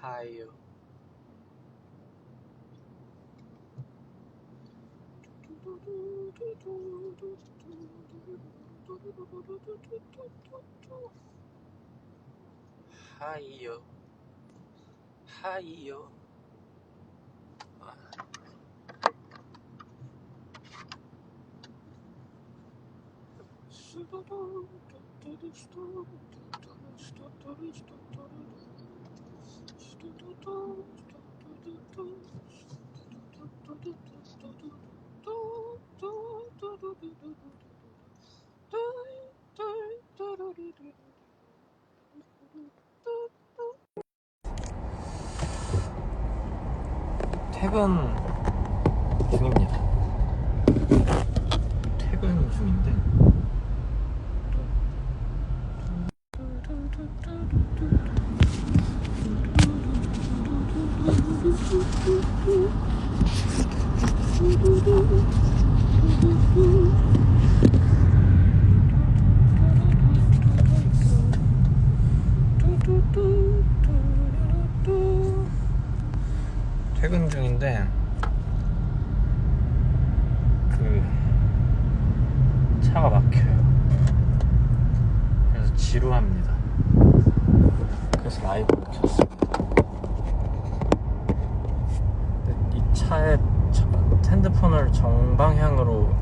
하이요. 하이요. 하이요. 퇴근 중입니다. 퇴근 중인데 퇴근 중인데 그 차가 막혀요. 그래서 지루합니다. 그래서 라이브를 켰습니다. 근데 이 차에 핸드폰을 정방향으로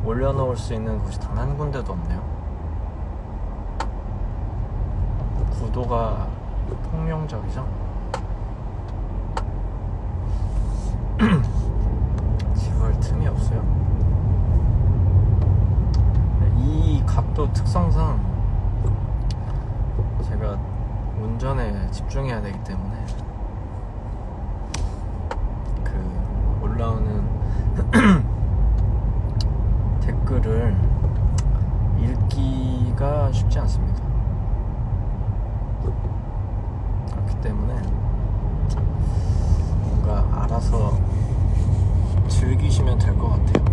올려놓을 수 있는 곳이 단 한 군데도 없네요. 구도가 폭명적이죠. 지루할 틈이 없어요. 이 각도 특성상 제가 운전에 집중해야 되기 때문에 그 올라오는 댓글을 읽기가 쉽지 않습니다. 그렇기 때문에 뭔가 알아서 즐기시면 될 것 같아요.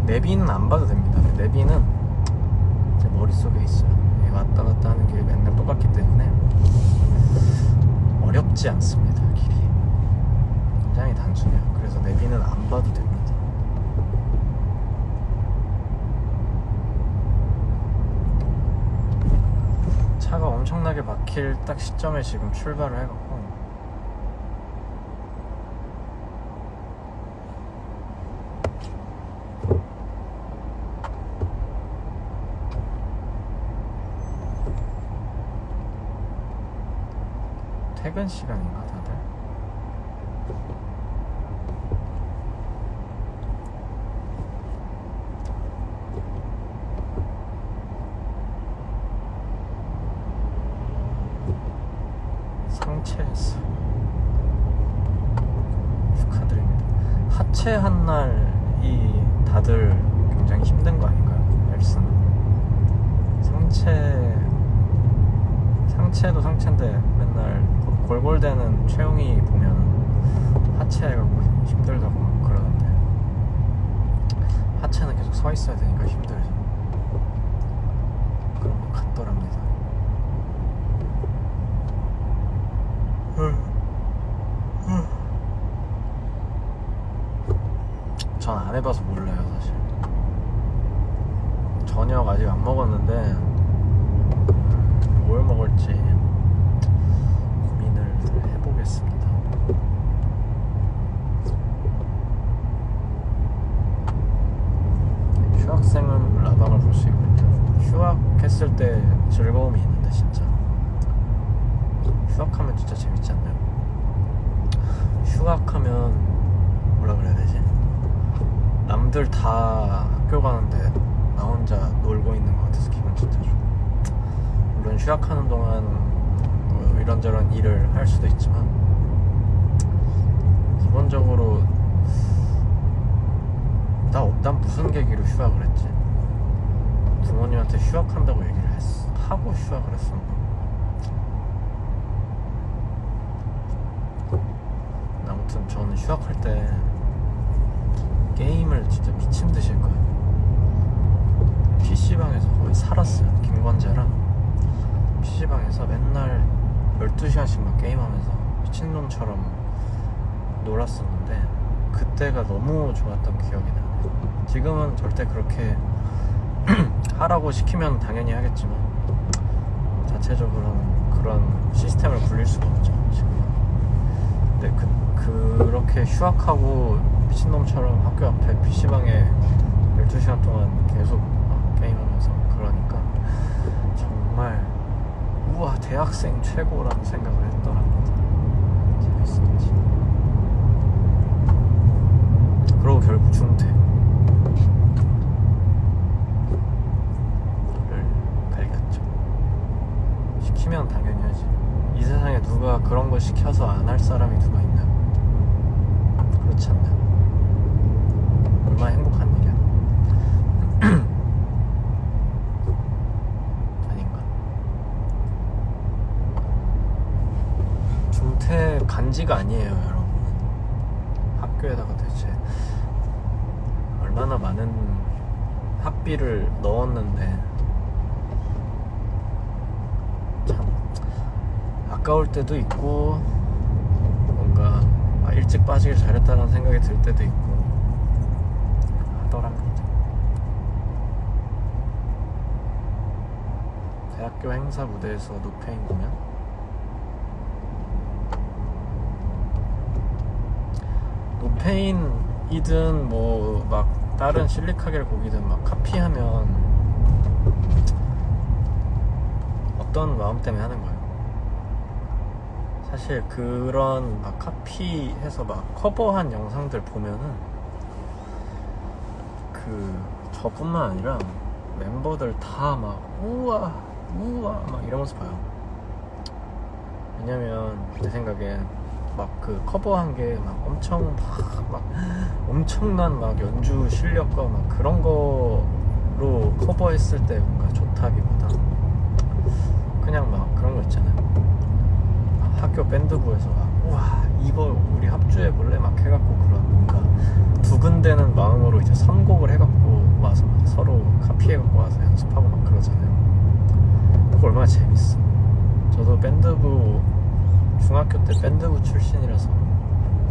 내비는 안 봐도 됩니다. 내비는 제 머릿속에 있어요. 왔다 갔다 하는 게 맨날 똑같기 때문에 어렵지 않습니다. 길이 굉장히 단순해요. 그래서 내비는 안 봐도 됩니다. 차가 엄청나게 막힐 딱 시점에 지금 출발을 해갖고 퇴근 시간인가 다들? 상체했어. 축하드립니다. 하체한 날이 다들 굉장히 힘든 거 아닌가요? 헬스는 상체도 상체인데 맨날 골골대는 최웅이 보면 하체가 힘들다고 막 그러던데 하체는 계속 서 있어야 되니까 힘들죠. 그런 것 같더랍니다. 전 안 해봐서 몰라요. 사실 저녁 아직 안 먹었는데 뭘 먹을지 고민을 해보겠습니다. 휴학생은 라방을 볼 수 있군요. 휴학했을 때 즐거움이 있는데 진짜 휴학하면 진짜 재밌지 않나요? 휴학하면 뭐라 그래야 되지? 남들 다 학교 가는데 나 혼자 놀고 있는 것 같아서 기분 진짜 좋아. 물론 휴학하는 동안 뭐 이런저런 일을 할 수도 있지만 기본적으로 난 무슨 계기로 휴학을 했지? 부모님한테 휴학한다고 얘기를 하고 휴학을 했었나? 아무튼 저는 휴학할 때 게임을 진짜 미친 듯이 했거든요. PC방에서 거의 살았어요. 김건재랑 PC방에서 맨날 12시간씩 막 게임하면서 미친놈처럼 놀았었는데 그때가 너무 좋았던 기억이 나요. 지금은 절대 그렇게 하라고 시키면 당연히 하겠지만 자체적으로는 그런 시스템을 굴릴 수가 없죠 지금은. 근데 그렇게 휴학하고 미친놈처럼 학교 앞에 PC방에 12시간 동안 계속 게임하면서 그러니까 정말 우와 대학생 최고라는 생각을 했더랍니다. 재밌었지. 그러고 결국 중퇴를 갈겼죠. 시키면 당연히 하지. 이 세상에 누가 그런 걸 시켜서 안 할 사람이 누가 있나요? 그렇지 않나요? 얼마나 행복한 일이야. 아닌가? 중퇴 간지가 아니에요 여러분. 학교에다가 대체 얼마나 많은 학비를 넣었는데 참 아까울 때도 있고 뭔가 일찍 빠지길 잘했다는 생각이 들 때도 있고 하더랍니다. 대학교 행사 무대에서 노페인 공연? 노페인이든 뭐 막 다른 실리카겔 곡이든 막 카피하면 어떤 마음 때문에 하는 거예요? 사실 그런 막 카피해서 막 커버한 영상들 보면은 저뿐만 아니라 멤버들 다 막 우와 우와 막 이러면서 봐요. 왜냐면 내 생각엔 막 그 커버한 게 막 막 엄청난 막 연주 실력과 막 그런 거로 커버했을 때 뭔가 좋다기보다 그냥 막 그런 거 있잖아요. 학교 밴드부에서 막 우와 이거 우리 합주해볼래 막 해갖고 그런 뭔가 두근대는 마음으로 이제 선곡을 해갖고 와서 막 서로 카피해갖고 와서 연습하고 막 그러잖아요. 그거 얼마나 재밌어. 저도 밴드부 중학교 때 밴드부 출신이라서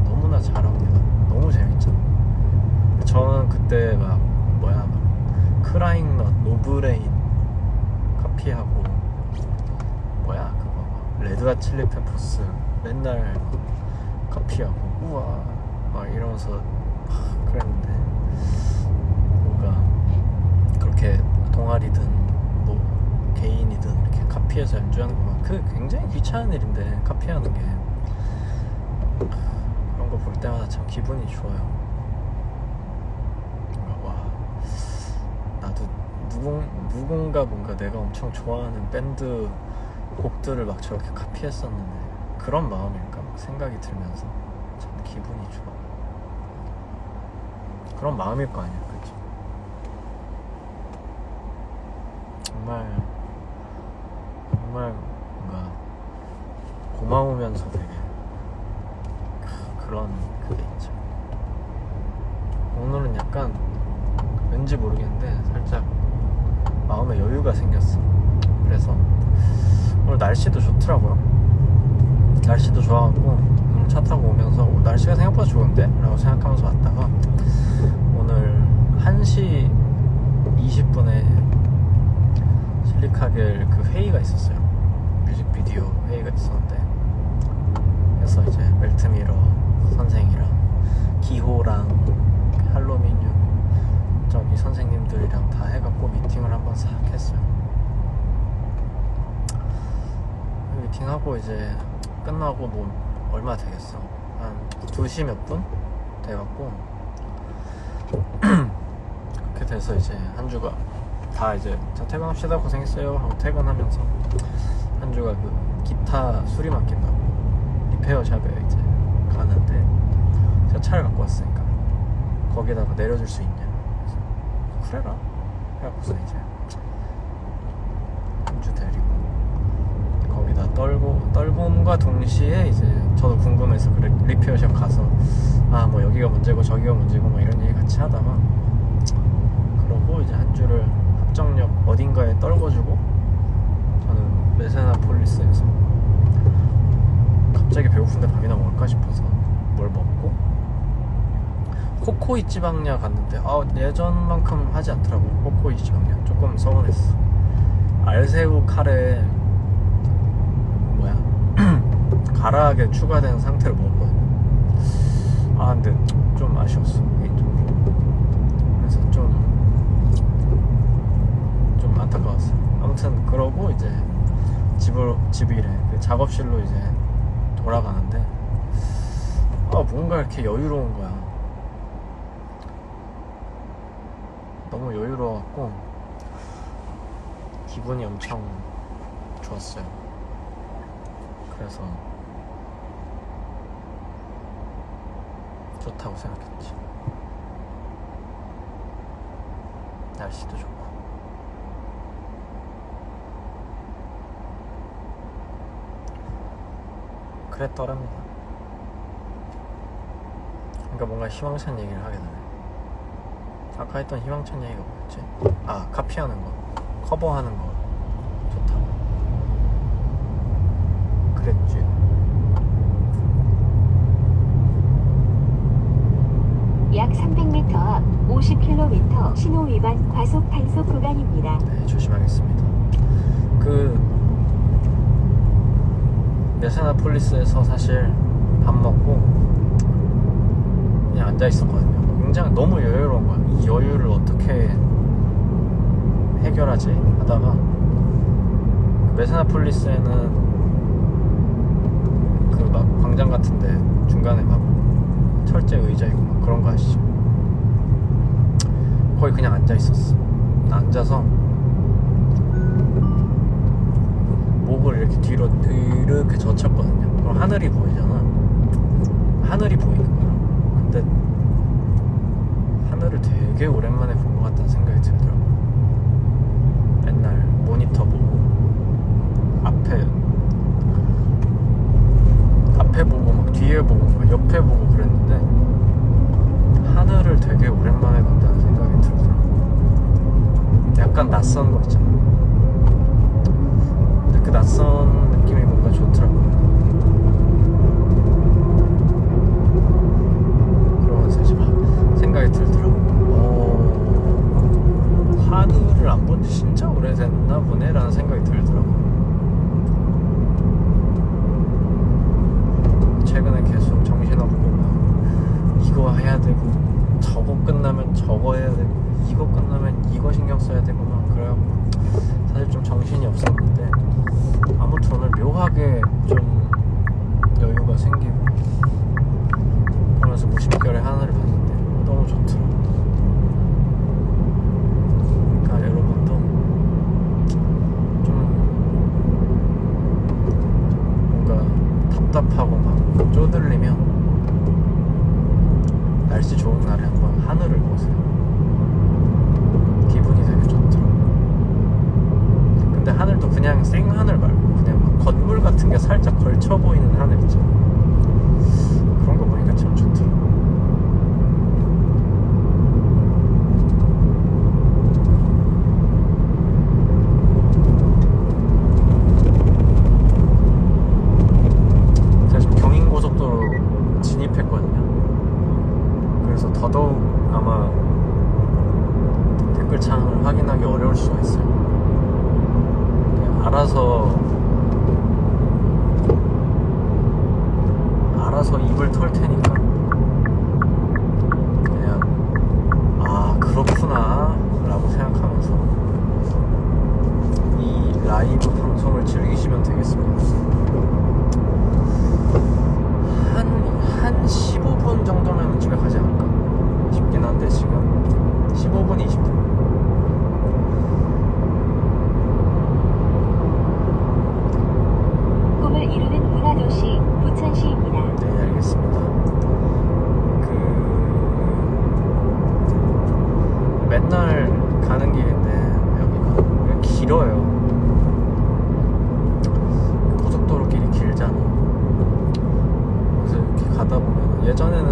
너무나 잘합니다. 너무 재밌죠. 저는 그때 막 크라잉넛, 노브레인 카피하고 레드핫 칠리 페퍼스 맨날 카피하고 우와 막 이러면서 그랬는데 뭔가 그렇게 동아리든 뭐 개인이든 이렇게 카피해서 연주하는 거 그게 굉장히 귀찮은 일인데 카피하는 게 그런 거 볼 때마다 참 기분이 좋아요. 와 나도 누군가 뭔가 내가 엄청 좋아하는 밴드 곡들을 막 저렇게 카피했었는데 그런 마음일까 막 생각이 들면서 참 기분이 좋아. 그런 마음일 거 아니야, 그치? 정말 뭔가 고마우면서 되게 그런 그게 있죠. 오늘은 약간 왠지 모르겠는데 살짝 마음에 여유가 생겼어. 그래서 오늘 날씨도 좋더라고요. 날씨도 좋아갖고 차 타고 오면서 날씨가 생각보다 좋은데? 라고 생각하면서 왔다가 오늘 1시 20분에 실리카겔 그 회의가 있었어요. 뮤직비디오 회의가 있었는데 그래서 이제 멜트미러 선생이랑 기호랑 할로미늄 저기 선생님들이랑 다 해갖고 미팅을 한번 싹 했어요. 미팅하고 이제 끝나고 뭐 얼마 되겠어 한 2시 몇 분 돼갖고 그렇게 돼서 이제 한 주가 다 이제 자 퇴근합시다 고생했어요 하고 퇴근하면서 한 주가 그 기타 수리 맡긴다고 리페어샵에 이제 가는데 제가 차를 갖고 왔으니까 거기다가 내려줄 수 있냐 그래서 그래라 해갖고서 이제 한 주 데리고 거기 거기다 떨곰과 동시에 이제 저도 궁금해서 그 리페어샵 가서 아 뭐 여기가 문제고 저기가 문제고 뭐 이런 얘기 같이 하다가 그러고 이제 한 주를 합정역 어딘가에 떨궈주고 저는 메세나폴리스에서 갑자기 배고픈데 밥이나 먹을까 싶어서 뭘 먹고 코코이 찌방야 갔는데 예전만큼 하지 않더라고요. 코코이 찌방야 조금 서운했어. 알새우 카레 뭐야 가라하게 추가된 상태로 먹었거든요. 근데 좀 아쉬웠어 개인적으로. 그래서 좀 안타까웠어요. 아무튼 그러고 이제 집이래 그 작업실로 이제 돌아가는데 뭔가 이렇게 여유로운 거야. 너무 여유로워갖고 기분이 엄청 좋았어요. 그래서 좋다고 생각했지. 날씨도 좋고. 그랬더랍니다. 그러니까 뭔가 희망찬 얘기를 하게 되네. 아까 했던 희망찬 얘기가 뭐였지? 카피하는 거, 커버하는 거 좋다고 그랬지. 약 300m 앞 50km 신호 위반 과속 단속 구간입니다. 네, 조심하겠습니다. 메세나폴리스에서 사실 밥 먹고 그냥 앉아 있었거든요. 굉장히 너무 여유로운 거야. 이 여유를 어떻게 해결하지? 하다가 메세나폴리스에는 그 막 광장 같은데 중간에 막 철제 의자 있고 막 그런 거 아시죠? 거기 그냥 앉아 있었어. 앉아서 목을 이렇게 뒤로 이렇게 젖혔거든요. 그럼 하늘이 보이잖아. 하늘이 보이는 거야. 근데 하늘을 되게 오랜만에 본 것 같다는 생각이 들더라고. 맨날 모니터 보고 앞에 보고 막 뒤에 보고 막 옆에 보고 그랬는데 하늘을 되게 오랜만에 본다는 생각이 들더라고. 약간 낯선 거 있잖아. 근데 그 낯선 느낌이 뭔가 좋더라고요. 그러면서 이제 막 생각이 들더라고. 하늘을 안 본 지 진짜 오래됐나 보네 라는 생각이 들더라고. 최근에 계속 정신없고 막 이거 해야 되고 저거 끝나면 저거 해야 되고 이거 끝나면 이거 신경 써야 되고 막 그래갖고 사실 좀 정신이 없었는데 아무튼 오늘 묘하게 좀 여유가 생기고 그러면서 무심결에 하늘을 봤는데 너무 좋더라고요. 그러니까 여러분도 좀 뭔가 답답하고 막 쪼들리면 날씨 좋은 날에 한번 하늘을 보세요. 기분이 되게 좋더라고요. 근데 하늘도 그냥 생하늘 말고 그냥 막 건물 같은 게 살짝 걸쳐 보이는 하늘 있잖아. 그런 거 보니까 참 좋더라고요. 제가 지금 경인고속도로 진입했거든요. 그래서 더더욱 아마 댓글창을 확인하기 어려울 수가 있어요. 알아서 입을 털 테니까 그냥 그렇구나 라고 생각하면서 이 라이브 방송을 즐기시면 되겠습니다. 한 15분 정도면 집에 가지 않을까 싶긴 한데 지금 15분 20분 꿈을 이루는 문화도시 부천시입니다. 네, 알겠습니다. 맨날 가는 길인데 여기가 길어요.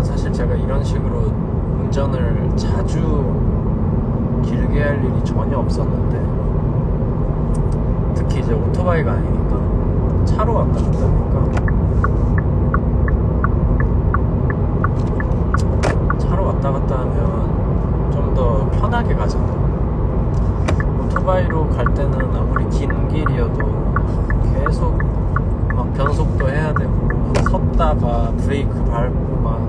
사실 제가 이런 식으로 운전을 자주 길게 할 일이 전혀 없었는데, 특히 이제 오토바이가 아니니까 차로 왔다 갔다 하니까, 차로 왔다 갔다 하면 좀 더 편하게 가잖아. 오토바이로 갈 때는 아무리 긴 길이어도 계속 막 변속도 해야 되고, 막 섰다가 브레이크 밟고 막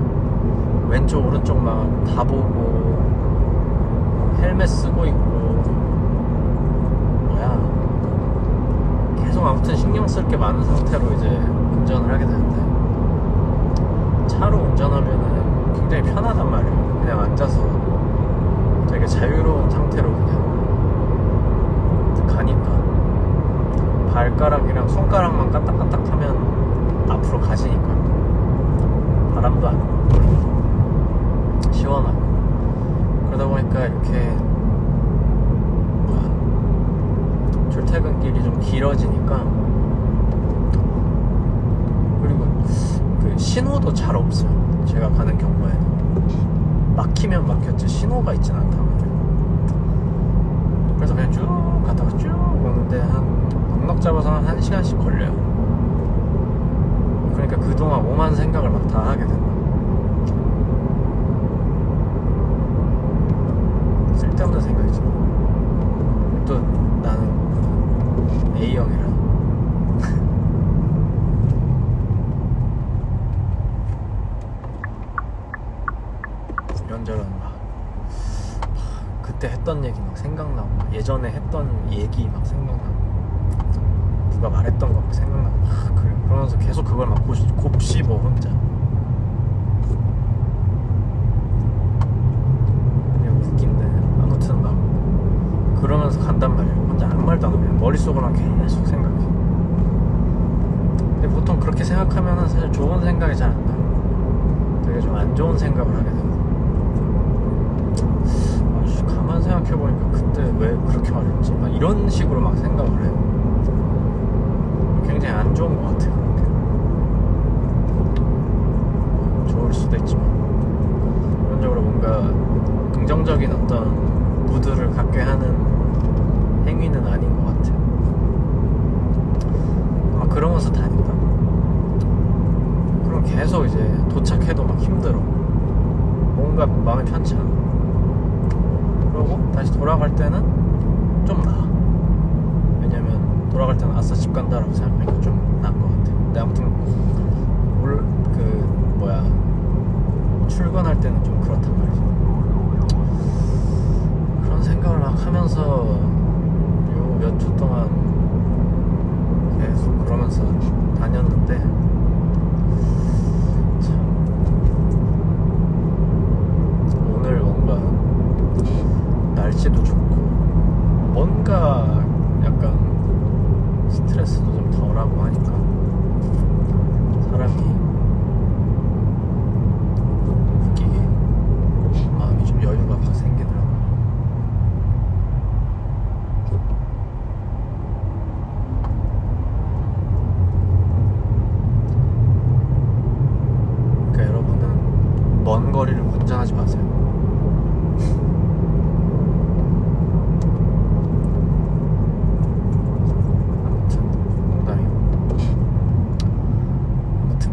왼쪽 오른쪽 막 다 보고, 헬멧 쓰고 있고, 뭐야, 계속 아무튼 신경 쓸 게 많은 상태로 이제 운전을 하게 되는데, 차로 운전하면은 굉장히 편하단 말이에요. 그냥 앉아서 되게 자유로운 상태로 그냥 가니까, 발가락이랑 손가락만 까딱까딱 하면 앞으로 가시니까 바람도 안 불고 시원하고, 그러다 보니까 이렇게 출퇴근길이 좀 길어지니까, 그리고 그 신호도 잘 없어요. 제가 가는 경우에는 막히면 막혔지 신호가 있진 않단 말이에요. 그래서 그냥 쭉 가다가 쭉 오는데 한 넉넉 잡아서 한 1시간씩 걸려요. 그러니까 그동안 오만 생각을 막 다 하게 된다. 쓸데없는 생각이지. 또 나는 A형이라 이런저런 막 그때 했던 얘기 막 생각나고, 예전에 했던 얘기 막 생각나고, 누가 말했던 거 막 생각나고, 그러면서 계속 그걸 막 곱씹어 혼자. 그냥 웃긴데 아무튼 막 그러면서 간단 말이에요. 혼자 아무 말도 안 하고 그냥 머릿속으로만 계속 생각해. 근데 보통 그렇게 생각하면은 사실 좋은 생각이 잘 안 나요. 되게 좀 안 좋은 생각을 하게 돼요. 가만 생각해보니까 그때 왜 그렇게 말했지? 막 이런 식으로 막 생각을 해요. 굉장히 안 좋은 것 같아요. 좋을 수도 있지만, 기본적으로 뭔가 긍정적인 어떤 무드를 갖게 하는 행위는 아닌 것 같아요. 막 그러면서 다닌다? 그럼 계속 이제 도착해도 막 힘들어. 뭔가 마음이 편치 않아. 그러고 다시 돌아갈 때는 좀 나아. 왜냐면 돌아갈 때는 아싸 집 간다라고 생각하니까 좀 나은 것 같아. 근데 아무튼 출근할 때는 좀 그렇단 말이지. 그런 생각을 막 하면서 요 몇 주 동안 계속 그러면서 다녔는데, 참 오늘 뭔가 날씨도 좋고 뭔가 약간 스트레스도 좀 덜하고 하니까 사람이 웃기게 마음이 좀 여유가 확 생기더라고요. 그러니까 여러분은 먼 거리를 운전하지 마세요.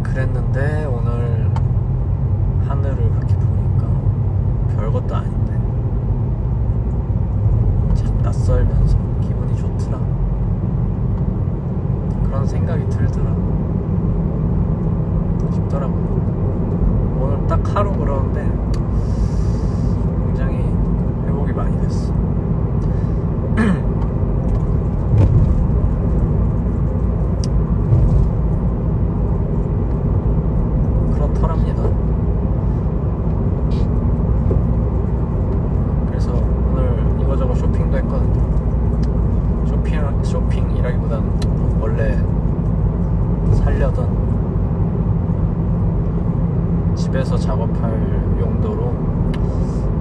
그랬는데 오늘 하늘을 그렇게 보니까 별것도 아닌데 참 낯설면서 기분이 좋더라. 그런 생각이 들더라 싶더라고. 오늘 딱 하루 그러는데 굉장히 회복이 많이 됐어. 그렇더랍니다. 그래서 오늘 이거저거 쇼핑도 했거든요. 쇼핑이라기보단 원래 살려던 집에서 작업할 용도로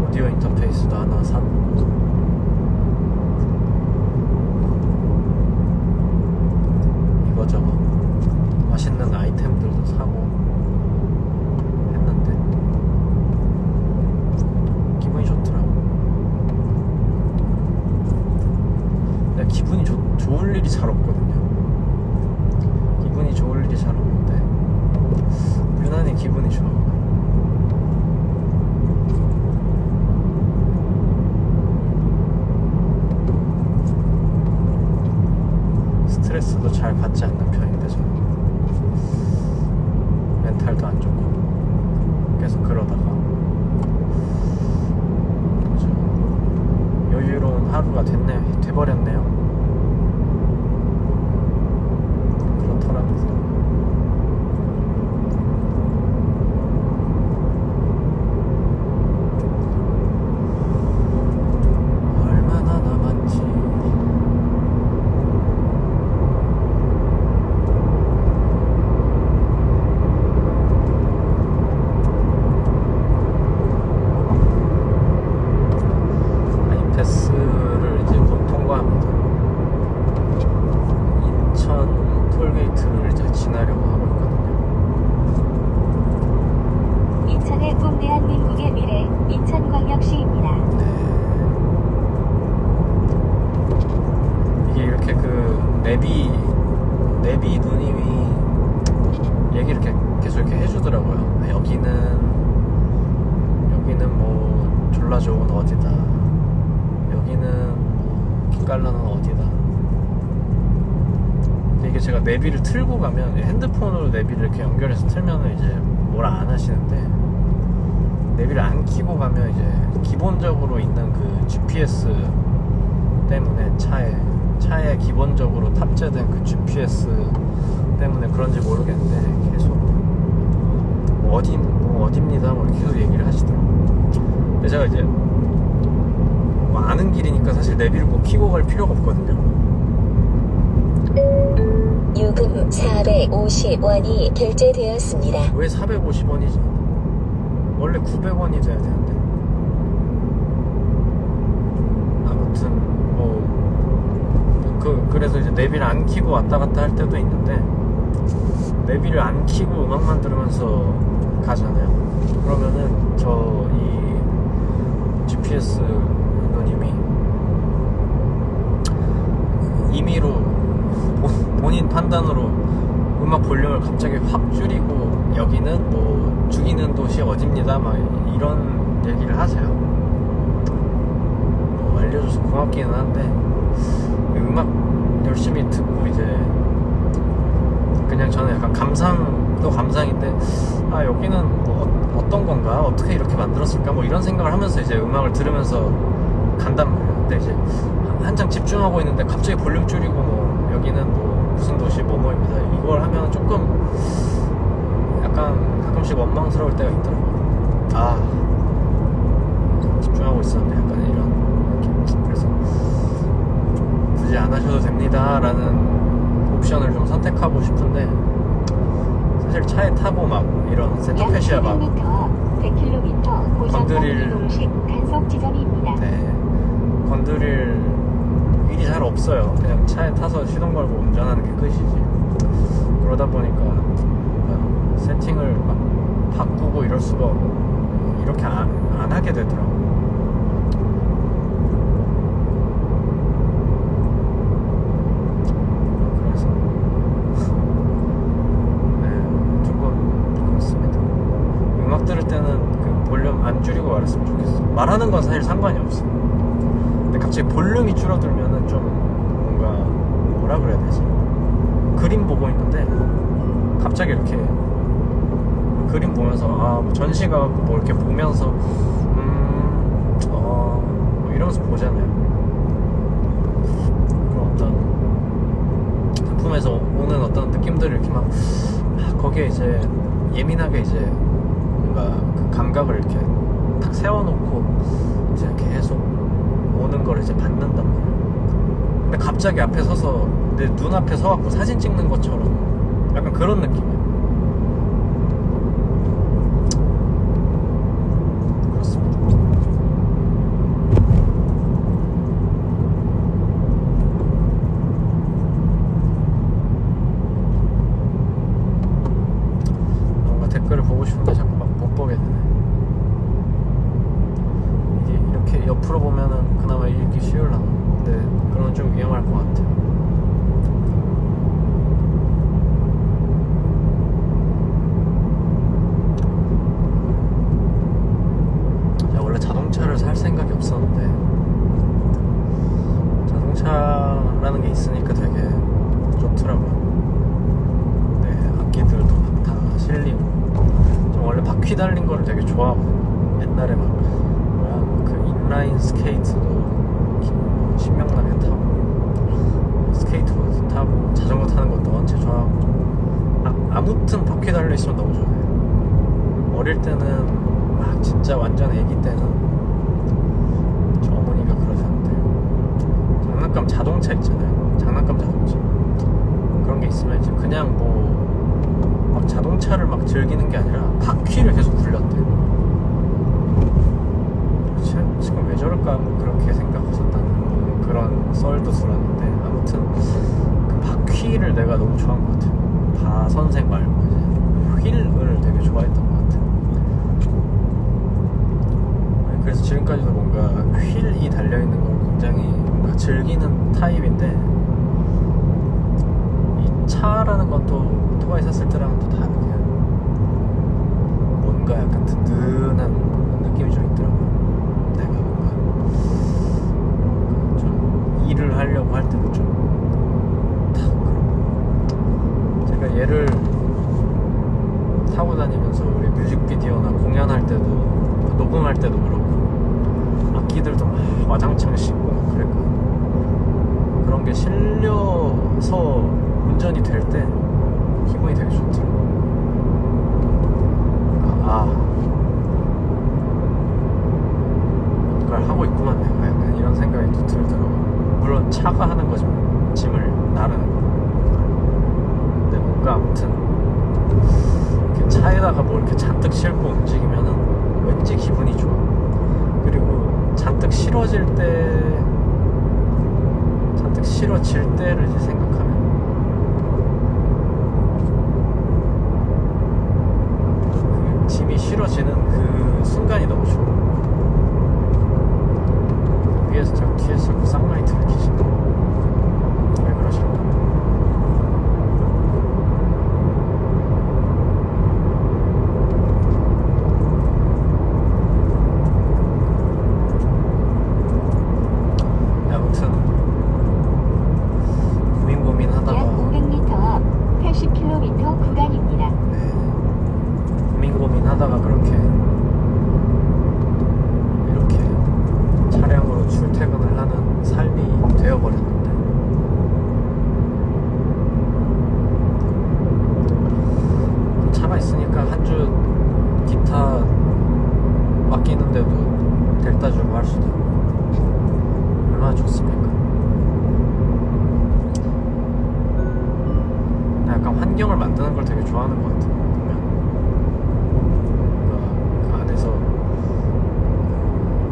오디오 인터페이스도 하나 사고, 이거저거 맛있는 아이템들도 사고 했는데 토라그가 돼버렸네요. 그런 토라그들. 얼마나 남았지? 패스를 이제 곧 통과합니다. 인천 톨게이트를 이제 지나려고 하고 있거든요. 인천의 꿈 대한민국의 미래 인천광역시입니다. 네. 이게 이렇게 그 내비 누님이 얘기를 이렇게 계속 이렇게 해주더라고요. 여기는 뭐 졸라 좋은 어디다. 여기는 뭐 기깔나는 어디다. 이게 제가 내비를 틀고 가면 핸드폰으로 내비를 이렇게 연결해서 틀면은 이제 뭐라 안 하시는데, 내비를 안 켜고 가면 이제 기본적으로 있는 그 GPS 때문에 차에 기본적으로 탑재된 그 GPS 때문에 그런지 모르겠는데 계속 뭐 어디입니다 뭐 계속 얘기를 하시더라고요. 근데 제가 이제 뭐 아는 길이니까 사실 내비를 꼭 켜고 갈 필요가 없거든요. 요금 450원이 결제되었습니다. 왜 450원이지? 원래 900원이 돼야 되는데. 아무튼 그래서 이제 내비를 안 켜고 왔다 갔다 할 때도 있는데, 내비를 안 켜고 음악만 들으면서 가잖아요. 그러면은 이 GPS 누님이 임의로 본인 판단으로 음악 볼륨을 갑자기 확 줄이고 여기는 뭐 죽이는 도시 어딥니다 막 이런 얘기를 하세요. 뭐 알려줘서 고맙기는 한데, 음악 열심히 듣고 이제 그냥 저는 약간 감상도 감상인데, 여기는 뭐 어떤 건가, 어떻게 이렇게 만들었을까 뭐 이런 생각을 하면서 이제 음악을 들으면서 간단 말이에요. 근데 이제 한창 집중하고 있는데 갑자기 볼륨 줄이고 뭐 여기는 뭐 무슨 도시 뭐뭐입니다 이걸 하면 조금 약간 가끔씩 원망스러울 때가 있더라고요. 집중하고 있었는데 약간 이런 느낌. 그래서 굳이 안 하셔도 됩니다 라는 옵션을 좀 선택하고 싶은데, 사실 차에 타고 막 이런 세트패시아 막 100km 건드릴 공식 단속 지점입니다. 네, 건드릴 일이 잘 없어요. 그냥 차에 타서 시동 걸고 운전하는 게 끝이지. 그러다 보니까 세팅을 막 바꾸고 이럴 수가 이렇게 안 하게 되더라고요. 그래서 네, 조금 그렇습니다. 음악 들을 때는 그 볼륨 안 줄이고 말했으면 좋겠어. 말하는 건 사실 상관이 없어. 근데 갑자기 볼륨이 줄어들면은 좀 뭔가 뭐라 그래야 되지? 그림 보고 있는데 갑자기 이렇게 그림 보면서 뭐 전시 가고 뭐 이렇게 보면서 뭐 이러면서 보잖아요. 그런 어떤 작품에서 오는 어떤 느낌들을 이렇게 막 거기에 이제 예민하게 이제 뭔가 그 감각을 이렇게 탁 세워놓고 이제 계속 오는 걸 이제 받는단 말이에요. 근데 갑자기 앞에 서서 내 눈앞에 서갖고 사진 찍는 것처럼 약간 그런 느낌이에요. 그렇습니다. 뭔가 댓글을 보고 싶은데 자꾸 막 못 보게 되네. 이게 이렇게 옆으로 보면은 그나마 읽기 쉬울라나. 근데 그러면 좀 위험할 것 같아요. 원래 자동차를 살 생각이 없었는데 자동차라는 게 있으니까 되게 좋더라고요. 네, 악기들도 막 다 실리고. 좀 원래 바퀴 달린 거를 되게 좋아하거든요. 옛날에 막 그 인라인 스케이트도 신명나게 타고 스케이트보드 타고 자전거 타는 것도 원체 좋아하고 아무튼 바퀴 달려있으면 너무 좋아해요. 어릴 때는 막 진짜 완전 애기 때는 저 어머니가 그러셨는데 장난감 자동차 있잖아요. 장난감 자동차 그런 게 있으면 이제 그냥 막 자동차를 막 즐기는 게 아니라 바퀴를 계속 굴렸대. 지금 왜 저럴까 뭐 그렇게 생각하셨다는 그런 썰도 들었는데 아무튼 그 바퀴를 내가 너무 좋아한 것 같아요. 바 선생 말고 이제 휠을 되게 좋아했던 것 같아요. 그래서 지금까지도 뭔가 휠이 달려있는 걸 굉장히 뭔가 즐기는 타입인데 이 차라는 건 또 오토바이 샀을 때랑은 또 다르게 뭔가 약간 든든한 느낌이 좀 있더라고요. 내가 뭔가 좀 일을 하려고 할 때도 좀 탁 그런 제가 얘를 타고 다니면서 우리 뮤직비디오나 공연할 때도 녹음할 때도 그렇고 악기들도 막 와장창 싣고 그랬거든요. 그런 게 실려서 운전이 될 때 기분이 되게 좋더라고요. 뭔가를 하고 있구만 내가 약간 이런 생각이 또 들더라고요. 물론 차가 하는 거지만 짐을 나르는 거. 근데 뭔가 아무튼 이렇게 차에다가 뭐 이렇게 잔뜩 싣고 움직이면은 왠지 기분이 좋아. 그리고 잔뜩 싫어질 때를 이제 생각하면 그 짐이 싫어지는 그 순간이 너무 좋아. 뒤에서 자꾸 쌍라이트를 켜시네. 왜 그러실까? 아무튼 고민하다가 약 500m 앞 80km 구간입니다. 네, 고민하다가 이렇게 차량으로 출퇴근을 하는 삶이 되어버렸는데 차가 있으니까 한 주 기타 맡기는데도 델타 주고 할 수도 있고 얼마나 좋습니까? 약간 환경을 만드는 걸 되게 좋아하는 것 같아요. 보면 그 안에서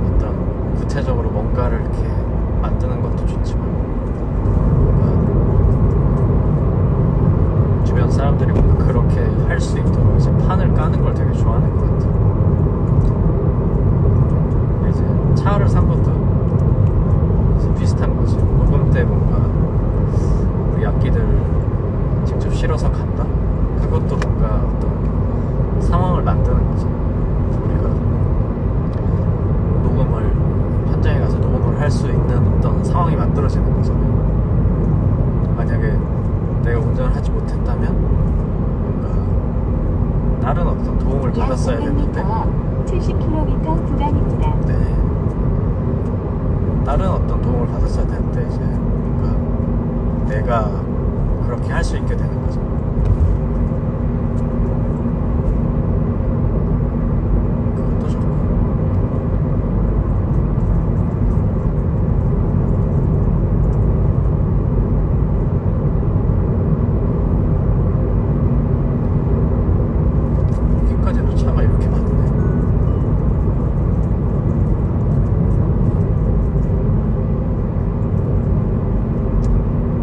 어떤 구체적으로 뭔가를 이렇게 만드는 것도 좋지만 뭔가 주변 사람들이 뭔가 그렇게 할 수 있도록 이제 판을 까는 걸 되게 좋아하는 것 같아요. 이제 차를 산 것도 이제 비슷한 거지. 녹음 때 뭔가 우리 악기들 직접 실어서 간다? 그것도 뭔가 어떤 상황을 만드는 거죠. 우리가 현장에 가서 녹음을 할 수 있는 어떤 상황이 만들어지는 거잖아요. 만약에 내가 운전을 하지 못했다면 뭔가 다른 어떤 도움을 받았어야 됐는데 70km 구간입니다. 네, 다른 어떤 도움을 받았어야 되는데 이제 뭔가 내가 그렇게 할 수 있게 되는 거죠. 그것도 좋고. 여기까지도 차가 이렇게 많네.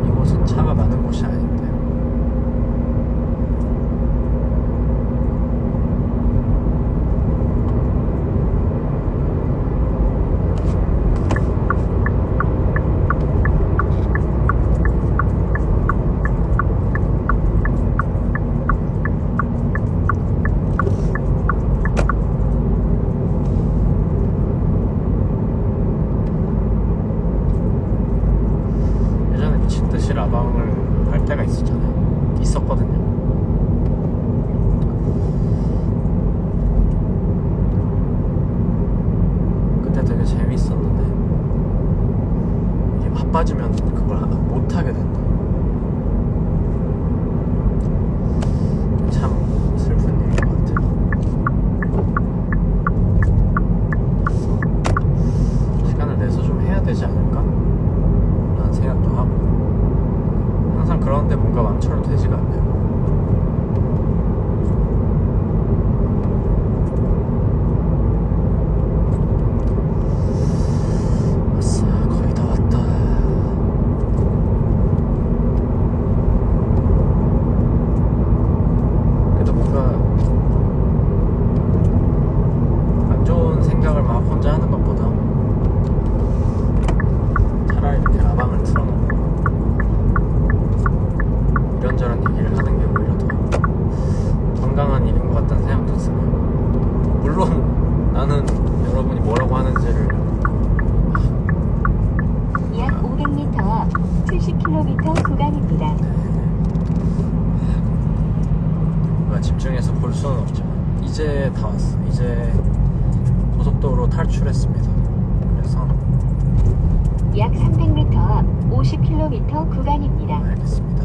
이곳은 차가 많은 곳이 아닌데. 예전에 미친 듯이 라방을 할 때가 있었거든요. 그때 되게 재밌었는데 바빠지면 그걸 못 하게 된다. 참 슬픈 일인 것 같아요. 시간을 내서 좀 해야 되지 않을까? 라는 생각도 하고, 항상 그런데 뭔가 마음처럼 되지가 않네요. 아싸, 거의 다 왔다. 그래도 뭔가 안 좋은 생각을 막 혼자 하는 것보다 차라리 이렇게 라방을 틀어놓고 이런저런 얘기를 하는 게 오히려 더 건강한 일인 것 같다는 생각도 드네요. 물론 나는 여러분이 뭐라고 하는지를 약 500m 앞 70km 구간입니다. 뭔가 집중해서 볼 수는 없지만 이제 다 왔어. 이제 고속도로 탈출했습니다. 그래서 약 300m 앞 50km 구간입니다. 알겠습니다.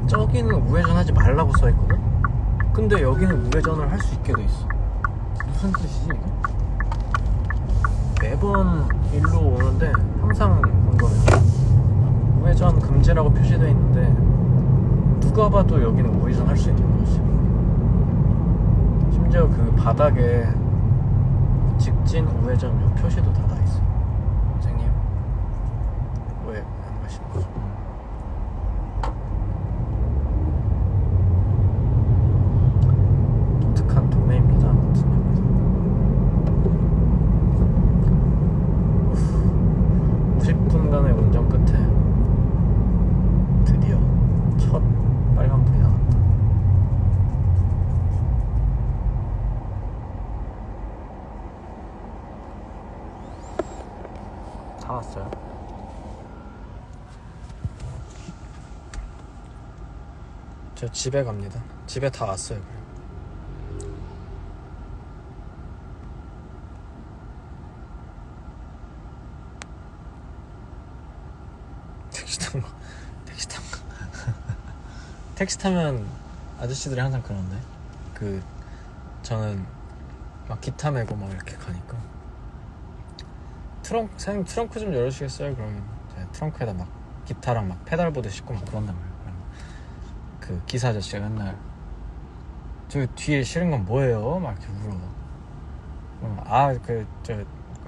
저기는 우회전하지 말라고 써있거든? 근데 여기는 우회전을 할 수 있게 돼 있어. 무슨 뜻이지 이게? 매번 일로 오는데 항상 궁금해요. 우회전 금지라고 표시되어 있는데 누가 봐도 여기는 우회전 할 수 있는 거지. 심지어 그 바닥에 직진 우회전 요 표시도 다 있어. 선생님 왜 안 가시는 거죠? 독특한 동네입니다. 아무튼 여기서 50분간의 운전 끝에 드디어 첫 빨간불이 나왔다. 다 왔어요. 저 집에 갑니다. 집에 다 왔어요. 그래. 택시 타면 아저씨들이 항상 그런데 저는 막 기타 메고 막 이렇게 가니까 사장님 트렁크 좀 열어주시겠어요? 그러면 트렁크에다 막 기타랑 막 페달보드 싣고 막 그런단 말이에요. 그 기사 아저씨가 맨날 저 뒤에 실은 건 뭐예요? 막 이렇게 물어봐.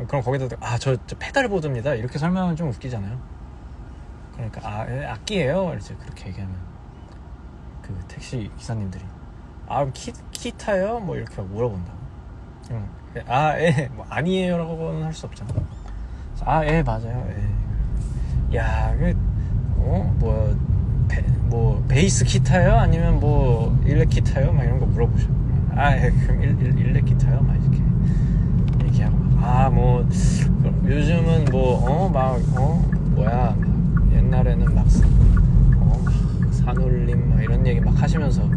그럼 거기다 저 페달보드입니다 이렇게 설명하면 좀 웃기잖아요. 그러니까 악기예요? 이제 그렇게 얘기하면 그 택시 기사님들이 기타요? 뭐 이렇게 물어본다고. 뭐 아니에요 라고는 할 수 없잖아. 그래서 맞아요. 야, 베이스 기타요? 아니면 뭐 일렉 기타요? 막 이런 거 물어보셔. 그럼 일렉 기타요? 막 이렇게 얘기하고 뭐 요즘은 막 옛날에는 막 산울림 막 이런 얘기 막 하시면서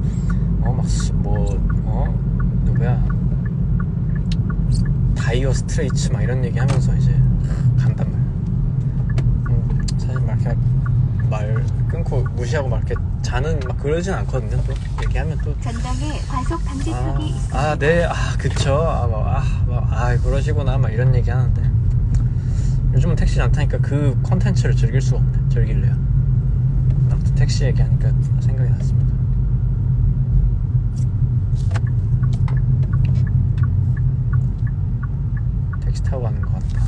누구야 다이어 스트레이츠 막 이런 얘기 하면서 이제 간단 말이야. 사실 막 이렇게 말 끊고 무시하고 막 이렇게 자는 막 그러진 않거든요. 또 얘기하면 또 전방에 과속 방지턱이 있습니다. 네, 그쵸. 그러시구나 막 이런 얘기 하는데 요즘은 택시 안 타니까 그 컨텐츠를 즐길 수가 없네. 즐길래요. 아무튼 택시 얘기하니까 생각이 났습니다. 택시 타고 가는 것 같다.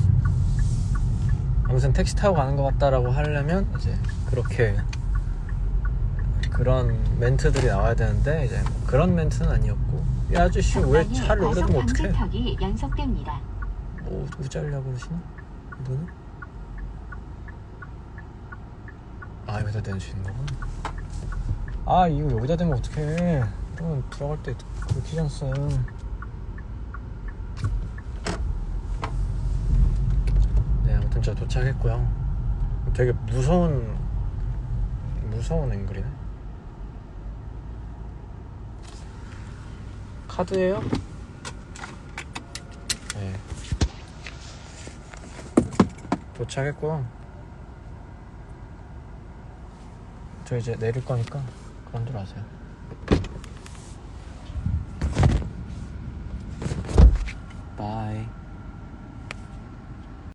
아무튼 택시 타고 가는 것 같다라고 하려면 이제 그런 멘트들이 나와야 되는데 이제 그런 멘트는 아니었고, 이 아저씨 왜 차를 오래 두면 어떡해? 방지턱이 연속됩니다. 우짜려고 그러시나? 이분은? 여기다 내주시는 거구나. 아 이거 여기다 대면 어떡해. 들어갈 때 긁히잖아. 네, 아무튼 저 도착했고요. 되게 무서운 앵글이네. 카드예요? 네. 도착했고요. 저 이제 내릴 거니까 그만 들어가세요.